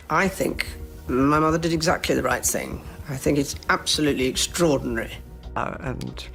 I think my mother did exactly the right thing. I think it's absolutely extraordinary. And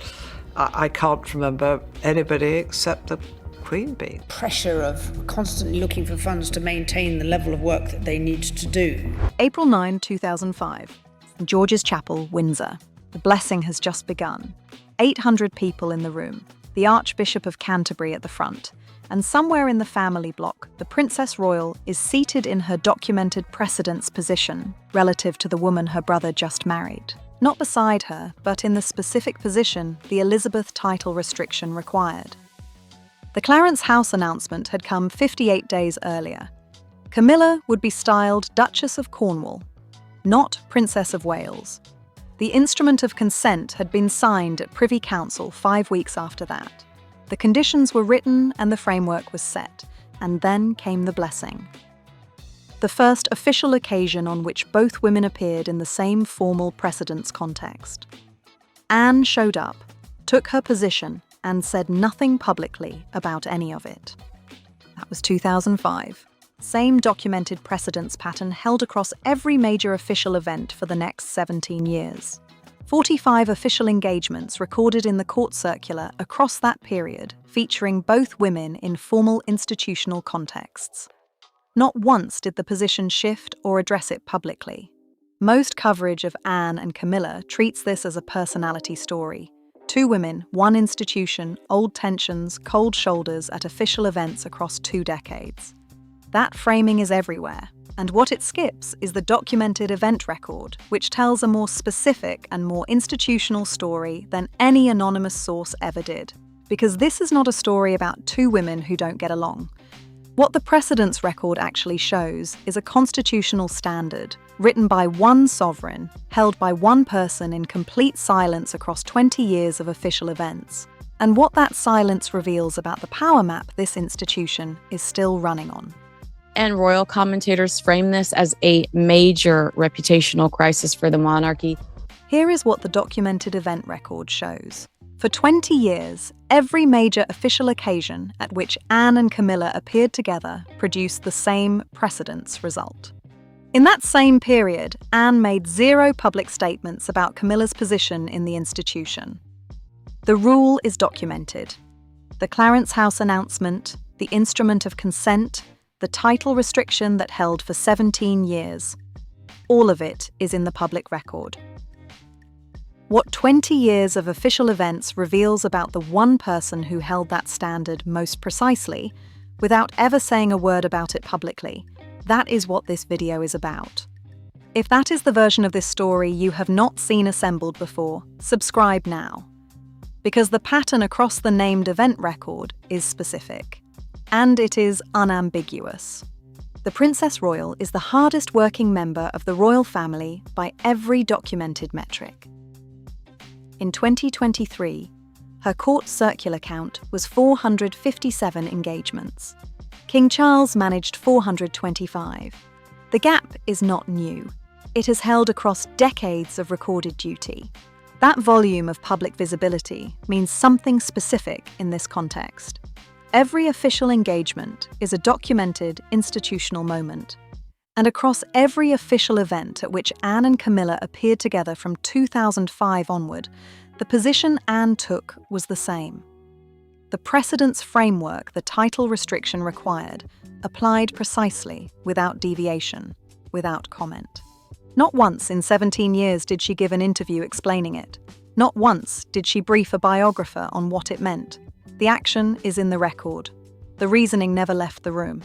I can't remember anybody except the Queen Bee. Pressure of constantly looking for funds to maintain the level of work that they need to do. April 9, 2005. St George's Chapel, Windsor. The blessing has just begun. 800 people in the room, the Archbishop of Canterbury at the front, and somewhere in the family block, the Princess Royal is seated in her documented precedence position relative to the woman her brother just married. Not beside her, but in the specific position the Elizabeth title restriction required. The Clarence House announcement had come 58 days earlier. Camilla would be styled Duchess of Cornwall, not Princess of Wales. The instrument of consent had been signed at Privy Council 5 weeks after that. The conditions were written and the framework was set, and then came the blessing. The first official occasion on which both women appeared in the same formal precedence context. Anne showed up, took her position, and said nothing publicly about any of it. That was 2005. Same documented precedence pattern held across every major official event for the next 17 years. 45 official engagements recorded in the court circular across that period, featuring both women in formal institutional contexts. Not once did the position shift or address it publicly. Most coverage of Anne and Camilla treats this as a personality story. 2 women, 1 institution, old tensions, cold shoulders at official events across 2 decades. That framing is everywhere, and what it skips is the documented event record, which tells a more specific and more institutional story than any anonymous source ever did. Because this is not a story about 2 women who don't get along. What the precedence record actually shows is a constitutional standard, written by 1 sovereign, held by 1 person in complete silence across 20 years of official events. And what that silence reveals about the power map this institution is still running on. And royal commentators frame this as a major reputational crisis for the monarchy. Here is what the documented event record shows. For 20 years, every major official occasion at which Anne and Camilla appeared together produced the same precedence result. In that same period, Anne made 0 public statements about Camilla's position in the institution. The rule is documented. The Clarence House announcement, the instrument of consent, the title restriction that held for 17 years. All of it is in the public record. What 20 years of official events reveals about the 1 person who held that standard most precisely, without ever saying a word about it publicly, that is what this video is about. If that is the version of this story you have not seen assembled before, subscribe now. Because the pattern across the named event record is specific. And it is unambiguous. The Princess Royal is the hardest working member of the royal family by every documented metric. In 2023, her court circular count was 457 engagements. King Charles managed 425. The gap is not new. It has held across decades of recorded duty. That volume of public visibility means something specific in this context. Every official engagement is a documented institutional moment. And across every official event at which Anne and Camilla appeared together from 2005 onward, the position Anne took was the same. The precedence framework the title restriction required applied precisely, without deviation, without comment. Not once in 17 years did she give an interview explaining it. Not once did she brief a biographer on what it meant. The action is in the record. The reasoning never left the room.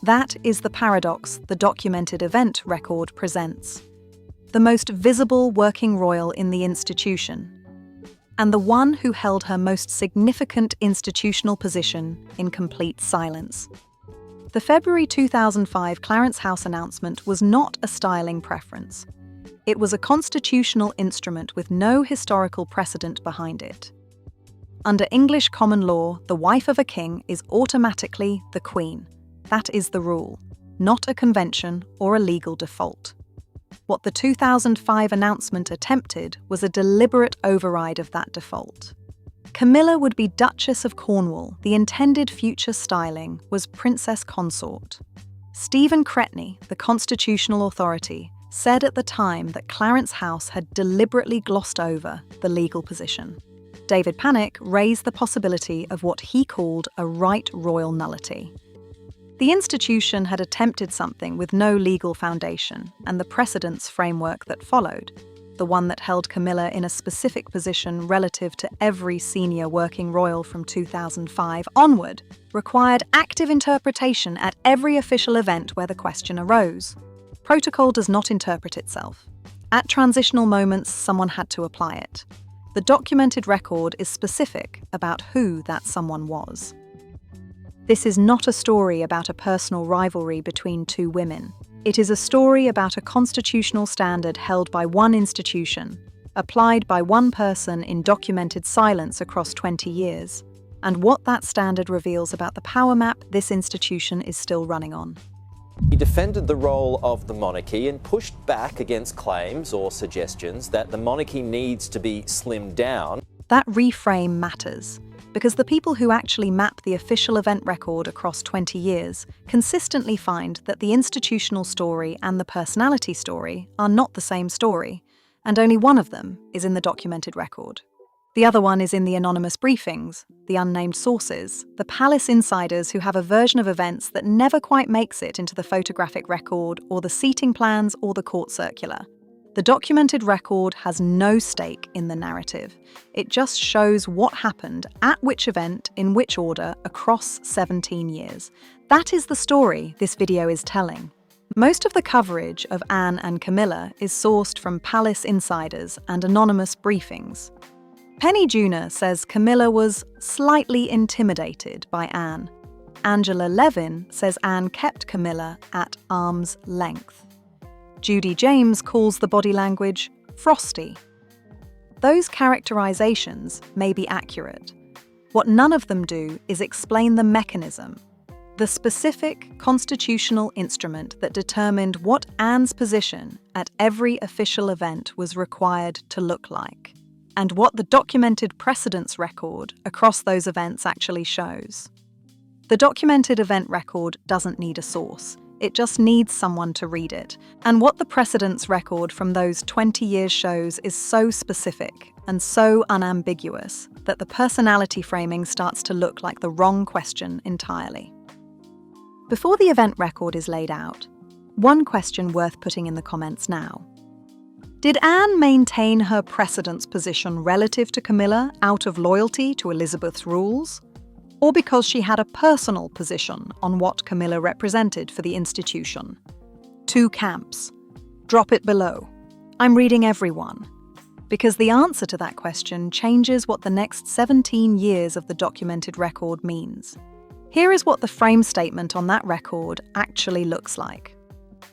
That is the paradox the documented event record presents. The most visible working royal in the institution, and the one who held her most significant institutional position in complete silence. The February 2005 Clarence House announcement was not a styling preference. It was a constitutional instrument with no historical precedent behind it. Under English common law, the wife of a king is automatically the Queen. That is the rule, not a convention or a legal default. What the 2005 announcement attempted was a deliberate override of that default. Camilla would be Duchess of Cornwall. The intended future styling was Princess Consort. Stephen Cretney, the constitutional authority, said at the time that Clarence House had deliberately glossed over the legal position. David Panic raised the possibility of what he called a right royal nullity. The institution had attempted something with no legal foundation, and the precedence framework that followed, the one that held Camilla in a specific position relative to every senior working royal from 2005 onward, required active interpretation at every official event where the question arose. Protocol does not interpret itself. At transitional moments, someone had to apply it. The documented record is specific about who that someone was. This is not a story about a personal rivalry between two women. It is a story about a constitutional standard held by one institution, applied by one person in documented silence across 20 years, and what that standard reveals about the power map this institution is still running on. He defended the role of the monarchy and pushed back against claims or suggestions that the monarchy needs to be slimmed down. That reframe matters, because the people who actually map the official event record across 20 years consistently find that the institutional story and the personality story are not the same story, and only one of them is in the documented record. The other one is in the anonymous briefings, the unnamed sources, the palace insiders who have a version of events that never quite makes it into the photographic record or the seating plans or the court circular. The documented record has no stake in the narrative. It just shows what happened at which event in which order across 17 years. That is the story this video is telling. Most of the coverage of Anne and Camilla is sourced from palace insiders and anonymous briefings. Penny Junior says Camilla was slightly intimidated by Anne. Angela Levin says Anne kept Camilla at arm's length. Judy James calls the body language frosty. Those characterizations may be accurate. What none of them do is explain the mechanism, the specific constitutional instrument that determined what Anne's position at every official event was required to look like, and what the documented precedence record across those events actually shows. The documented event record doesn't need a source. It just needs someone to read it. And what the precedence record from those 20 years shows is so specific and so unambiguous that the personality framing starts to look like the wrong question entirely. Before the event record is laid out, one question worth putting in the comments now. Did Anne maintain her precedence position relative to Camilla out of loyalty to Elizabeth's rules? Or because she had a personal position on what Camilla represented for the institution? Two camps. Drop it below. I'm reading everyone. Because the answer to that question changes what the next 17 years of the documented record means. Here is what the frame statement on that record actually looks like.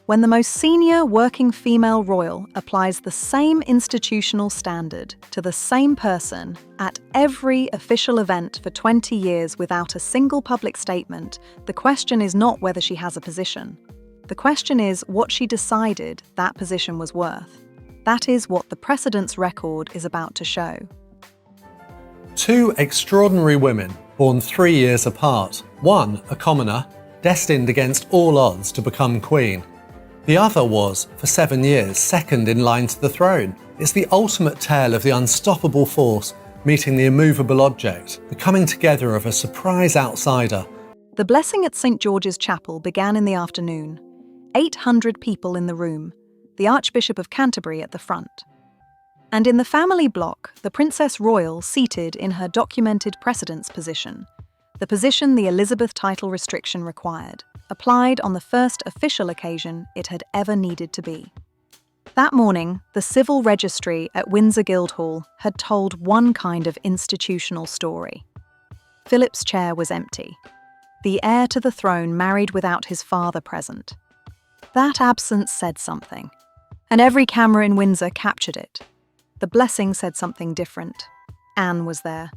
When the most senior working female royal applies the same institutional standard to the same person at every official event for 20 years without a single public statement, the question is not whether she has a position. The question is what she decided that position was worth. That is what the precedence record is about to show. Two extraordinary women, born 3 years apart. One, a commoner, destined against all odds to become queen. The other was, for 7 years, second in line to the throne. It's the ultimate tale of the unstoppable force meeting the immovable object, the coming together of a surprise outsider. The blessing at St. George's Chapel began in the afternoon. 800 people in the room, the Archbishop of Canterbury at the front. And in the family block, the Princess Royal seated in her documented precedence position, the position the Elizabeth title restriction required, applied on the first official occasion it had ever needed to be. That morning, the civil registry at Windsor Guildhall had told one kind of institutional story. Philip's chair was empty. The heir to the throne married without his father present. That absence said something, and every camera in Windsor captured it. The blessing said something different. Anne was there.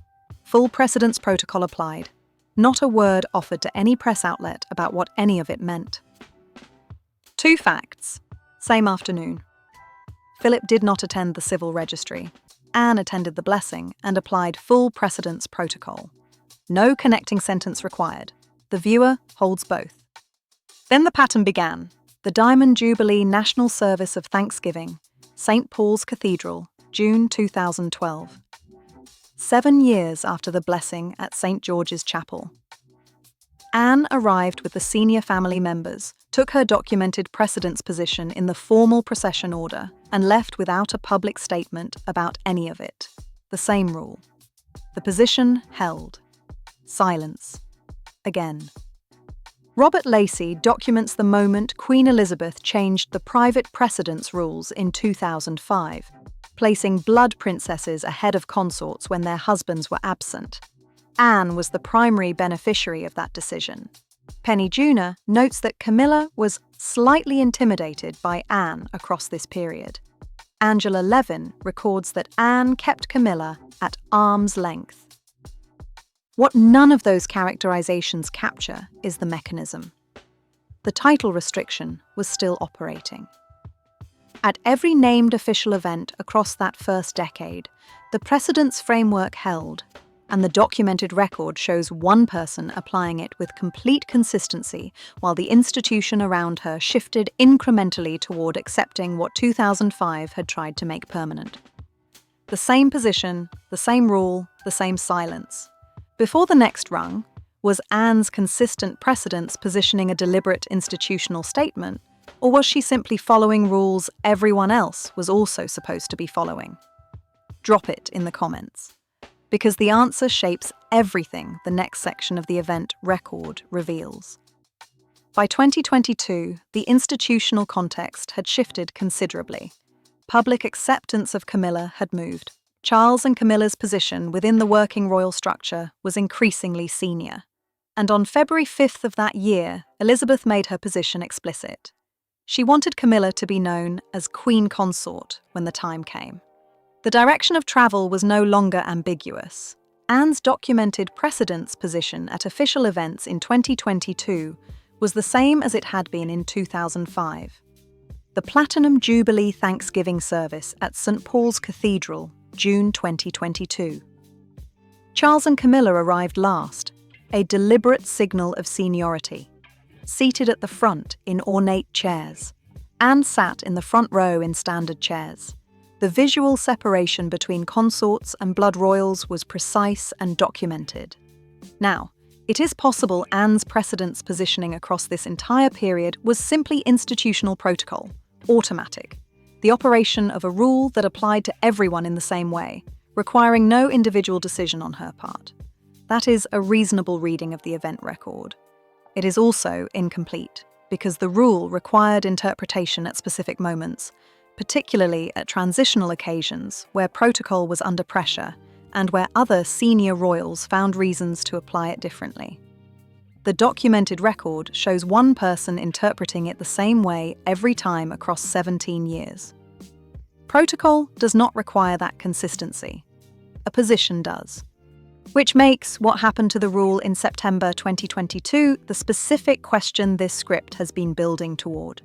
Full precedence protocol applied. Not a word offered to any press outlet about what any of it meant. Two facts. Same afternoon. Philip did not attend the civil registry. Anne attended the blessing and applied full precedence protocol. No connecting sentence required. The viewer holds both. Then the pattern began. The Diamond Jubilee National Service of Thanksgiving, St. Paul's Cathedral, June 2012. 7 years after the blessing at St. George's Chapel. Anne arrived with the senior family members, took her documented precedence position in the formal procession order, and left without a public statement about any of it. The same rule. The position held. Silence. Again. Robert Lacey documents the moment Queen Elizabeth changed the private precedence rules in 2005, placing blood princesses ahead of consorts when their husbands were absent. Anne was the primary beneficiary of that decision. Penny Junor notes that Camilla was slightly intimidated by Anne across this period. Angela Levin records that Anne kept Camilla at arm's length. What none of those characterizations capture is the mechanism. The title restriction was still operating. At every named official event across that first decade, the precedence framework held, and the documented record shows one person applying it with complete consistency while the institution around her shifted incrementally toward accepting what 2005 had tried to make permanent. The same position, the same rule, the same silence. Before the next rung, was Anne's consistent precedence positioning a deliberate institutional statement, or was she simply following rules everyone else was also supposed to be following? Drop it in the comments, because the answer shapes everything the next section of the event record reveals. By 2022, the institutional context had shifted considerably. Public acceptance of Camilla had moved. Charles and Camilla's position within the working royal structure was increasingly senior. And on February 5th of that year, Elizabeth made her position explicit. She wanted Camilla to be known as Queen Consort when the time came. The direction of travel was no longer ambiguous. Anne's documented precedence position at official events in 2022 was the same as it had been in 2005. The Platinum Jubilee Thanksgiving service at St. Paul's Cathedral, June 2022. Charles and Camilla arrived last, a deliberate signal of seniority. Seated at the front in ornate chairs. Anne sat in the front row in standard chairs. The visual separation between consorts and blood royals was precise and documented. Now, it is possible Anne's precedence positioning across this entire period was simply institutional protocol, automatic, the operation of a rule that applied to everyone in the same way, requiring no individual decision on her part. That is a reasonable reading of the event record. It is also incomplete, because the rule required interpretation at specific moments, particularly at transitional occasions where protocol was under pressure and where other senior royals found reasons to apply it differently. The documented record shows one person interpreting it the same way every time across 17 years. Protocol does not require that consistency. A position does. Which makes what happened to the rule in September 2022 the specific question this script has been building toward.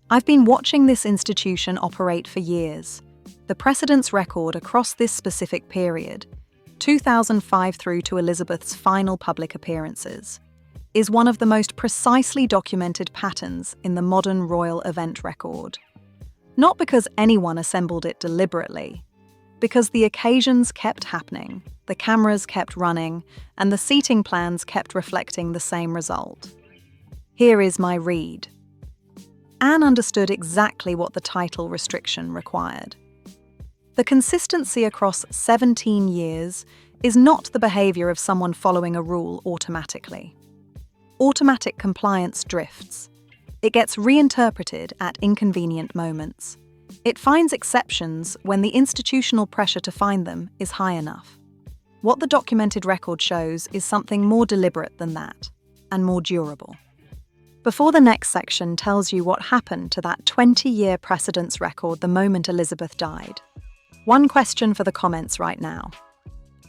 I've been watching this institution operate for years. The precedence record across this specific period, 2005 through to Elizabeth's final public appearances, is one of the most precisely documented patterns in the modern royal event record. Not because anyone assembled it deliberately, because the occasions kept happening, the cameras kept running, and the seating plans kept reflecting the same result. Here is my read. Anne understood exactly what the title restriction required. The consistency across 17 years is not the behavior of someone following a rule automatically. Automatic compliance drifts. It gets reinterpreted at inconvenient moments. It finds exceptions when the institutional pressure to find them is high enough. What the documented record shows is something more deliberate than that, and more durable. Before the next section tells you what happened to that 20-year precedence record the moment Elizabeth died. One question for the comments right now.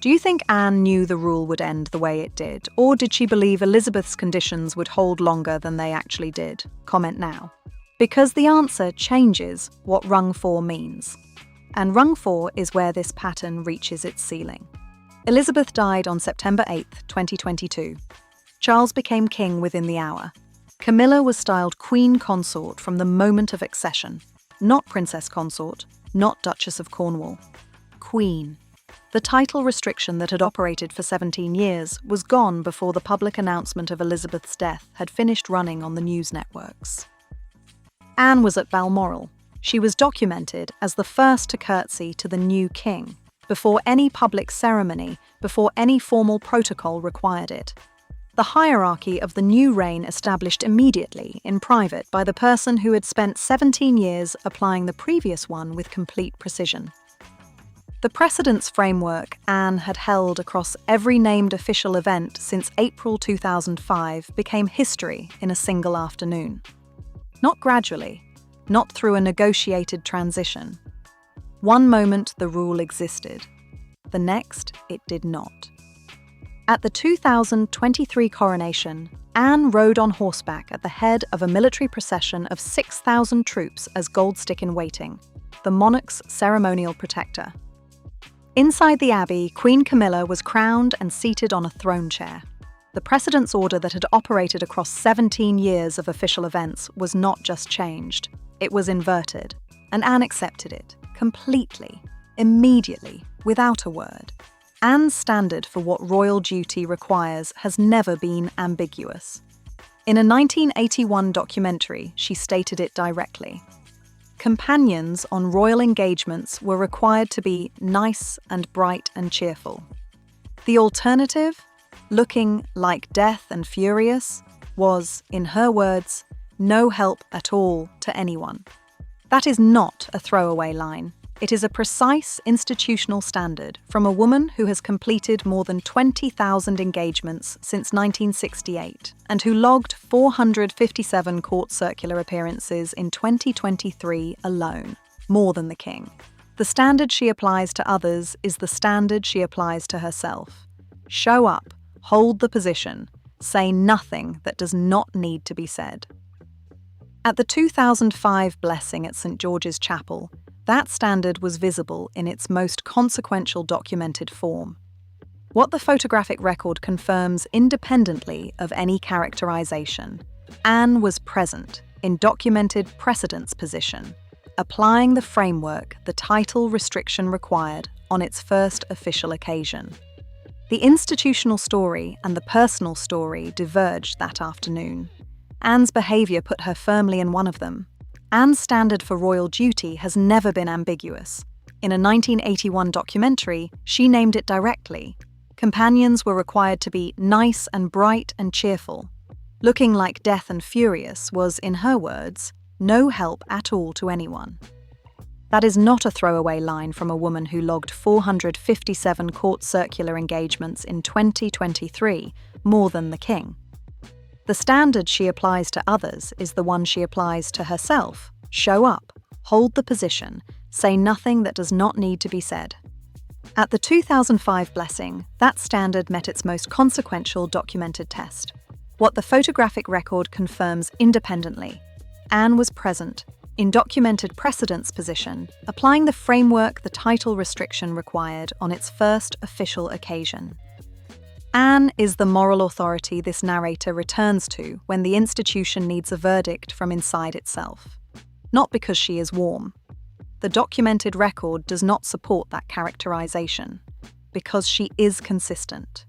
Do you think Anne knew the rule would end the way it did, or did she believe Elizabeth's conditions would hold longer than they actually did? Comment now. Because the answer changes what rung 4 means. And rung 4 is where this pattern reaches its ceiling. Elizabeth died on September 8, 2022. Charles became king within the hour. Camilla was styled Queen Consort from the moment of accession, not Princess Consort, not Duchess of Cornwall. Queen. The title restriction that had operated for 17 years was gone before the public announcement of Elizabeth's death had finished running on the news networks. Anne was at Balmoral. She was documented as the first to curtsy to the new king, before any public ceremony, before any formal protocol required it. The hierarchy of the new reign established immediately, in private, by the person who had spent 17 years applying the previous one with complete precision. The precedence framework Anne had held across every named official event since April 2005 became history in a single afternoon. Not gradually, not through a negotiated transition. One moment the rule existed, the next it did not. At the 2023 coronation, Anne rode on horseback at the head of a military procession of 6,000 troops as gold stick in waiting, the monarch's ceremonial protector. Inside the abbey, Queen Camilla was crowned and seated on a throne chair. The precedence order that had operated across 17 years of official events was not just changed, it was inverted, and Anne accepted it, completely, immediately, without a word. Anne's standard for what royal duty requires has never been ambiguous. In a 1981 documentary, she stated it directly. Companions on royal engagements were required to be nice and bright and cheerful. The alternative, looking like death and furious, was, in her words, no help at all to anyone. That is not a throwaway line. It is a precise institutional standard from a woman who has completed more than 20,000 engagements since 1968 and who logged 457 court circular appearances in 2023 alone, more than the king. The standard she applies to others is the standard she applies to herself. Show up, hold the position, say nothing that does not need to be said. At the 2005 blessing at St. George's Chapel, that standard was visible in its most consequential documented form. What the photographic record confirms independently of any characterization, Anne was present in documented precedence position, applying the framework the title restriction required on its first official occasion. The institutional story and the personal story diverged that afternoon. Anne's behaviour put her firmly in one of them. Anne's standard for royal duty has never been ambiguous. In a 1981 documentary, she named it directly. Companions were required to be nice and bright and cheerful. Looking like death and furious was, in her words, no help at all to anyone. That is not a throwaway line from a woman who logged 457 court circular engagements in 2023, more than the king. The standard she applies to others is the one she applies to herself. Show up, hold the position, say nothing that does not need to be said. At the 2005 blessing, that standard met its most consequential documented test. What the photographic record confirms independently. Anne was present, in documented precedence position, applying the framework the title restriction required on its first official occasion. Anne is the moral authority this narrator returns to when the institution needs a verdict from inside itself. Not because she is warm. The documented record does not support that characterization, because she is consistent.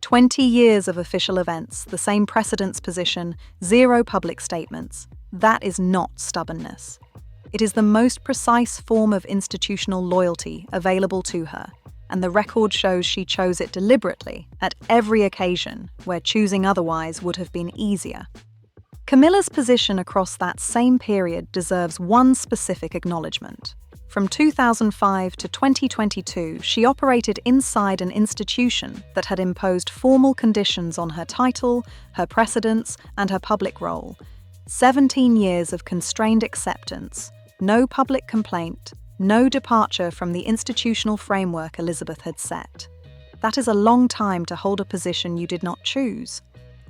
20 years of official events, the same precedence position, 0 public statements. That is not stubbornness. It is the most precise form of institutional loyalty available to her, and the record shows she chose it deliberately at every occasion where choosing otherwise would have been easier. Camilla's position across that same period deserves one specific acknowledgement. From 2005 to 2022, she operated inside an institution that had imposed formal conditions on her title, her precedence, and her public role. 17 years of constrained acceptance, no public complaint, no departure from the institutional framework Elizabeth had set. That is a long time to hold a position you did not choose.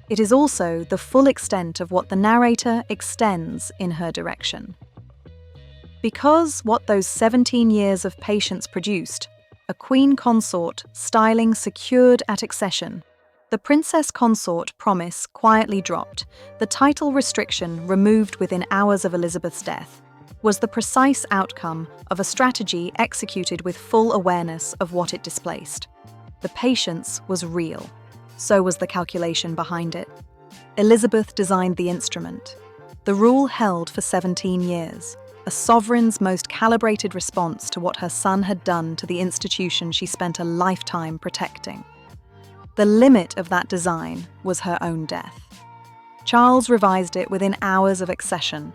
It is also the full extent of what the narrator extends in her direction. Because what those 17 years of patience produced, a queen consort styling secured at accession, The Princess Consort promise quietly dropped, the title restriction removed within hours of Elizabeth's death, was the precise outcome of a strategy executed with full awareness of what it displaced. The patience was real. So was the calculation behind it. Elizabeth designed the instrument. The rule held for 17 years, a sovereign's most calibrated response to what her son had done to the institution she spent a lifetime protecting. The limit of that design was her own death. Charles revised it within hours of accession.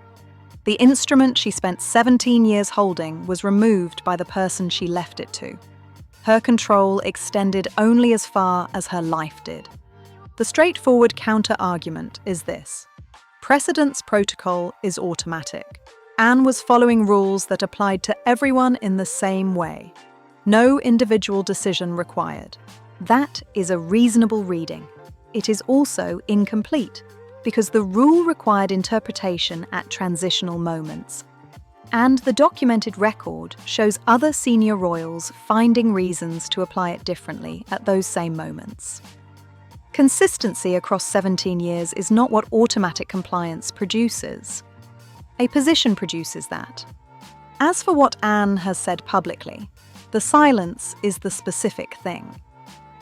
The instrument she spent 17 years holding was removed by the person she left it to. Her control extended only as far as her life did. The straightforward counter-argument is this. Precedence protocol is automatic. Anne was following rules that applied to everyone in the same way. No individual decision required. That is a reasonable reading. It is also incomplete, because the rule required interpretation at transitional moments. And the documented record shows other senior royals finding reasons to apply it differently at those same moments. Consistency across 17 years is not what automatic compliance produces. A position produces that. As for what Anne has said publicly, the silence is the specific thing.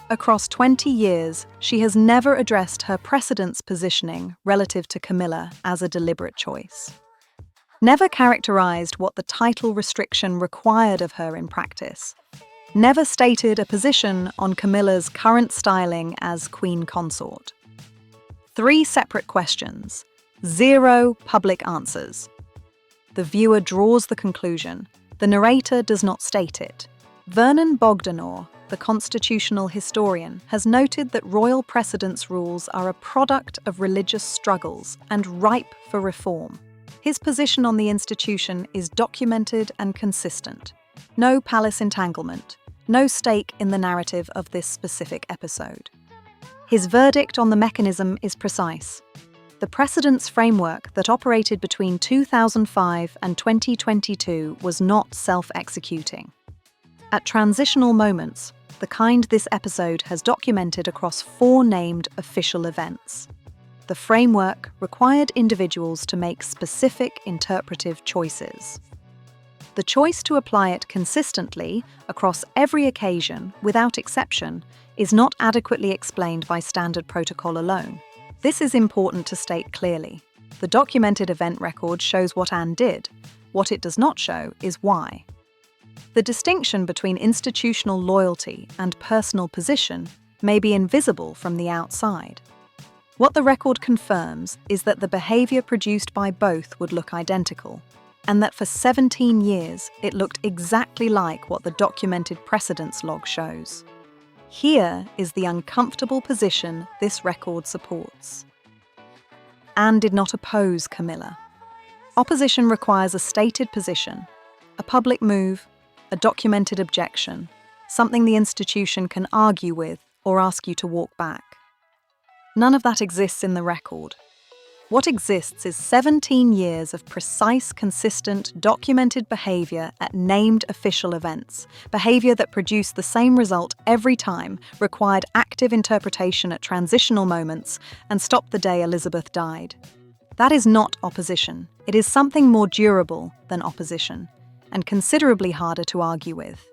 Across 20 years, she has never addressed her precedence positioning relative to Camilla as a deliberate choice. Never characterized what the title restriction required of her in practice. Never stated a position on Camilla's current styling as Queen Consort. 3 separate questions, 0 public answers. The viewer draws the conclusion. The narrator does not state it. Vernon Bogdanor, the constitutional historian, has noted that royal precedence rules are a product of religious struggles and ripe for reform. His position on the institution is documented and consistent. No palace entanglement, no stake in the narrative of this specific episode. His verdict on the mechanism is precise. The precedence framework that operated between 2005 and 2022 was not self-executing. At transitional moments, the kind this episode has documented across 4 named official events. The framework required individuals to make specific interpretive choices. The choice to apply it consistently across every occasion, without exception, is not adequately explained by standard protocol alone. This is important to state clearly. The documented event record shows what Anne did. What it does not show is why. The distinction between institutional loyalty and personal position may be invisible from the outside. What the record confirms is that the behaviour produced by both would look identical, and that for 17 years it looked exactly like what the documented precedence log shows. Here is the uncomfortable position this record supports. Anne did not oppose Camilla. Opposition requires a stated position, a public move, a documented objection, something the institution can argue with or ask you to walk back. None of that exists in the record. What exists is 17 years of precise, consistent, documented behaviour at named official events, behaviour that produced the same result every time, required active interpretation at transitional moments, and stopped the day Elizabeth died. That is not opposition. It is something more durable than opposition, and considerably harder to argue with.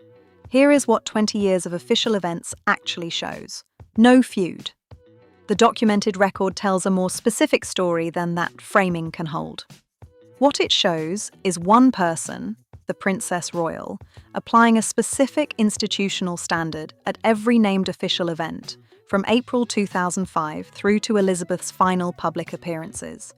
Here is what 20 years of official events actually shows. No feud. The documented record tells a more specific story than that framing can hold. What it shows is one person, the Princess Royal, applying a specific institutional standard at every named official event, from April 2005 through to Elizabeth's final public appearances.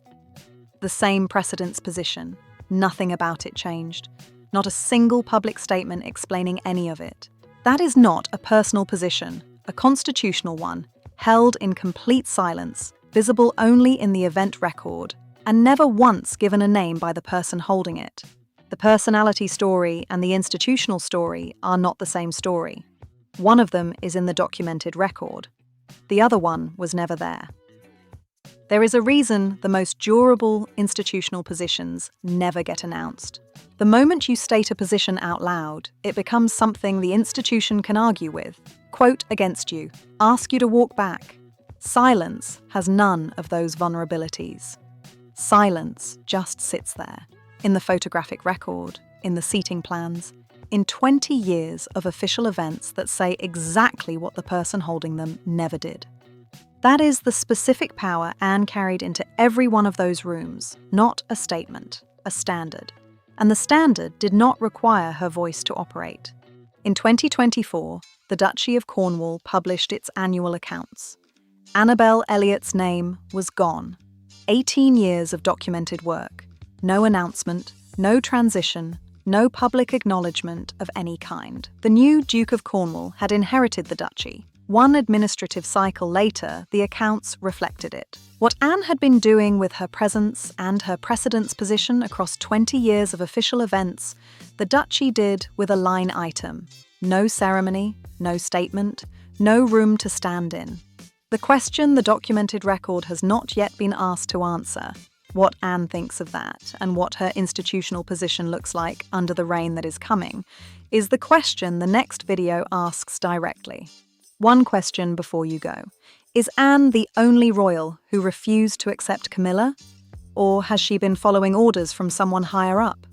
The same precedence position, nothing about it changed. Not a single public statement explaining any of it. That is not a personal position, a constitutional one, held in complete silence, visible only in the event record, and never once given a name by the person holding it. The personality story and the institutional story are not the same story. One of them is in the documented record. The other one was never there. There is a reason the most durable institutional positions never get announced. The moment you state a position out loud, it becomes something the institution can argue with, quote against you, ask you to walk back, Silence has none of those vulnerabilities. Silence just sits there, in the photographic record, in the seating plans, in 20 years of official events that say exactly what the person holding them never did. That is the specific power Anne carried into every one of those rooms, not a statement, a standard. And the standard did not require her voice to operate. In 2024, the Duchy of Cornwall published its annual accounts. Annabel Elliott's name was gone. 18 years of documented work, no announcement, no transition, no public acknowledgement of any kind. The new Duke of Cornwall had inherited the duchy. One administrative cycle later, the accounts reflected it. What Anne had been doing with her presence and her precedence position across 20 years of official events, the duchy did with a line item. No ceremony, no statement, no room to stand in. The question the documented record has not yet been asked to answer, what Anne thinks of that and what her institutional position looks like under the reign that is coming, is the question the next video asks directly. One question before you go. Is Anne the only royal who refused to accept Camilla? Or has she been following orders from someone higher up?